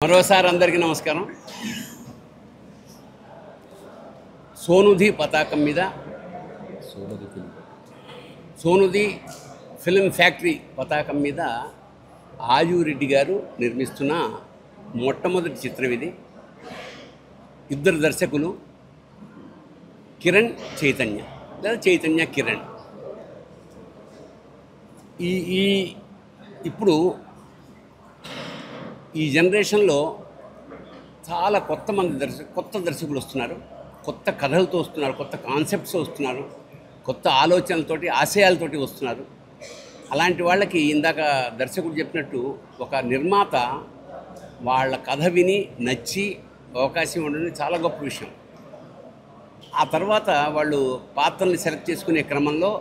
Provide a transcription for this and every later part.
మరోసారి అందరికీ నమస్కారం. సోనుది పతాకం మీద సోనుది ఫిల్మ్ ఫ్యాక్టరీ పతాకం మీద ఆజురెడ్డి గారు నిర్మిస్తున్న మొట్టమొదటి చిత్రం ఇది. ఇద్దరు దర్శకులు, కిరణ్ చైతన్య లేదా చైతన్య కిరణ్. ఇప్పుడు ఈ జనరేషన్లో చాలా కొత్త దర్శకులు వస్తున్నారు, కొత్త కథలతో వస్తున్నారు, కొత్త కాన్సెప్ట్స్ వస్తున్నారు, కొత్త ఆలోచనలతోటి ఆశయాలతోటి వస్తున్నారు. అలాంటి వాళ్ళకి ఇందాక దర్శకుడు చెప్పినట్టు ఒక నిర్మాత వాళ్ళ కథ విని నచ్చి అవకాశం ఉండడం చాలా గొప్ప విషయం. ఆ తర్వాత వాళ్ళు పాత్రల్ని సెలెక్ట్ చేసుకునే క్రమంలో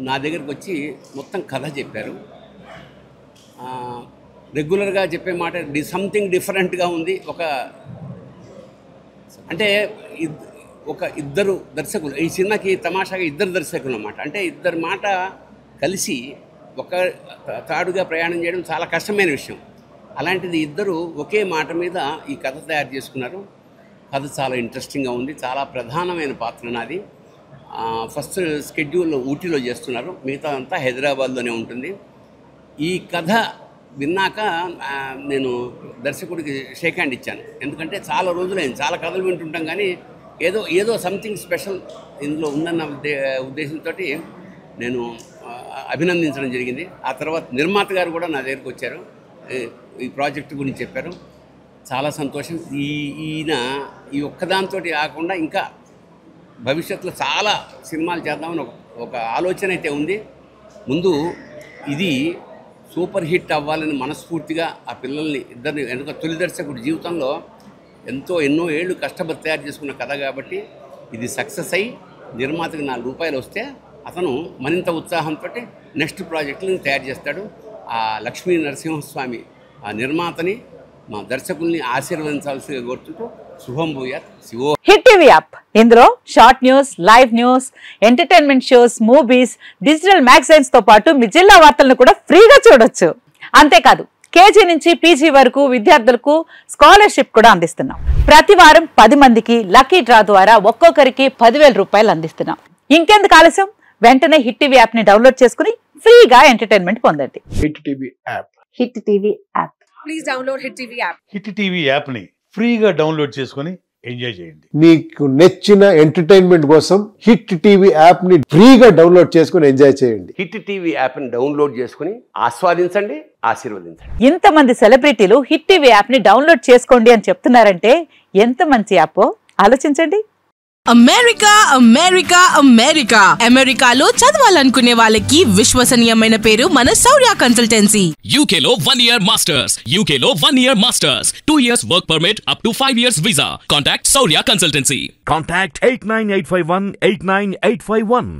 నా దగ్గరికి వచ్చి మొత్తం కథ చెప్పారు. రెగ్యులర్గా చెప్పే మాట సంథింగ్ డిఫరెంట్గా ఉంది. ఒక ఇద్దరు దర్శకులు, ఈ సినిమాకి తమాషాగా ఇద్దరు దర్శకులు అన్నమాట. అంటే ఇద్దరు మాట కలిసి ఒక తాడుగా ప్రయాణం చేయడం చాలా కష్టమైన విషయం. అలాంటిది ఇద్దరు ఒకే మాట మీద ఈ కథ తయారు చేసుకున్నారు. కథ చాలా ఇంట్రెస్టింగ్గా ఉంది. చాలా ప్రధానమైన పాత్ర నాది. ఫస్ట్ స్కెడ్యూల్ ఊటీలో చేస్తున్నారు, మిగతా అంతా హైదరాబాద్లోనే ఉంటుంది. ఈ కథ విన్నాక నేను దర్శకుడికి షేక్ హ్యాండ్ ఇచ్చాను. ఎందుకంటే చాలా రోజులైంది, చాలా కథలు వింటుంటాం, కానీ ఏదో సంథింగ్ స్పెషల్ ఇందులో ఉందన్న ఉద్దేశంతో నేను అభినందించడం జరిగింది. ఆ తర్వాత నిర్మాత గారు కూడా నా దగ్గరికి వచ్చారు, ఈ ప్రాజెక్టు గురించి చెప్పారు. చాలా సంతోషం. ఈయన ఈ ఒక్కదాంతో కాకుండా ఇంకా భవిష్యత్తులో చాలా సినిమాలు చేద్దామని ఒక ఆలోచన అయితే ఉంది. ముందు ఇది సూపర్ హిట్ అవ్వాలని మనస్ఫూర్తిగా ఆ పిల్లల్ని ఇద్దరిని, ఎందుకంటే తొలి దర్శకుడి జీవితంలో ఎన్నో ఏళ్ళు కష్టపడి తయారు చేసుకున్న కథ కాబట్టి ఇది సక్సెస్ అయ్యి నిర్మాతకి ₹4 వస్తే అతను మరింత ఉత్సాహంతో నెక్స్ట్ ప్రాజెక్టులను తయారు చేస్తాడు. ఆ లక్ష్మీ నరసింహస్వామి ఆ నిర్మాతని, మా దర్శకుల్ని ఆశీర్వదించాల్సిగా కోరుతుంటూ శుభం భూయాత్. శివో. హిట్ టీవీ యాప్, ఇందులో short news, live news, entertainment shows, movies, digital magazines తో పాటు మీ జిల్లా వార్తలను కూడా ఫ్రీగా చూడొచ్చు. అంతేకాదు కేజీ నుంచి పీజీ వరకు విద్యార్థులకు స్కాలర్షిప్ కూడా అందిస్తున్నాం. ప్రతి వారం 10 మందికి లక్కీ డ్రా ద్వారా ఒక్కొక్కరికి ₹10,000 అందిస్తున్నాం. ఇంకెందుకు ఆలస్యం, వెంటనే హిట్ టీవీ యాప్ ని డౌన్లోడ్ చేసుకుని ఫ్రీగా ఎంటర్టైన్మెంట్ పొందండి. Hit TV app. Hit TV app. Please download hit TV app. Hit TV app ని ఫ్రీగా డౌన్లోడ్ చేసుకుని ఎంజాయ్ చేయండి. మీకు నచ్చిన ఎంటర్టైన్మెంట్ కోసం హిట్ టీవీ యాప్ ని ఫ్రీగా డౌన్లోడ్ చేసుకుని ఎంజాయ్ చేయండి. హిట్ టీవీ యాప్ని డౌన్లోడ్ చేసుకుని ఆస్వాదించండి, ఆశీర్వదించండి. ఇంతమంది సెలబ్రిటీలు హిట్ టీవీ యాప్ ని డౌన్లోడ్ చేసుకోండి అని చెప్తున్నారంటే ఎంత మంచి యాప్ ఆలోచించండి. అమెరికాలో చదవాలనుకునే వాళ్ళకి విశ్వసనీయమైన పేరు మన శౌర్య కన్సల్టెన్సీ. UK లో 1 year masters, 2 years work permit up to 5 years visa. Contact Saurya Consultancy. Contact 89851 89851.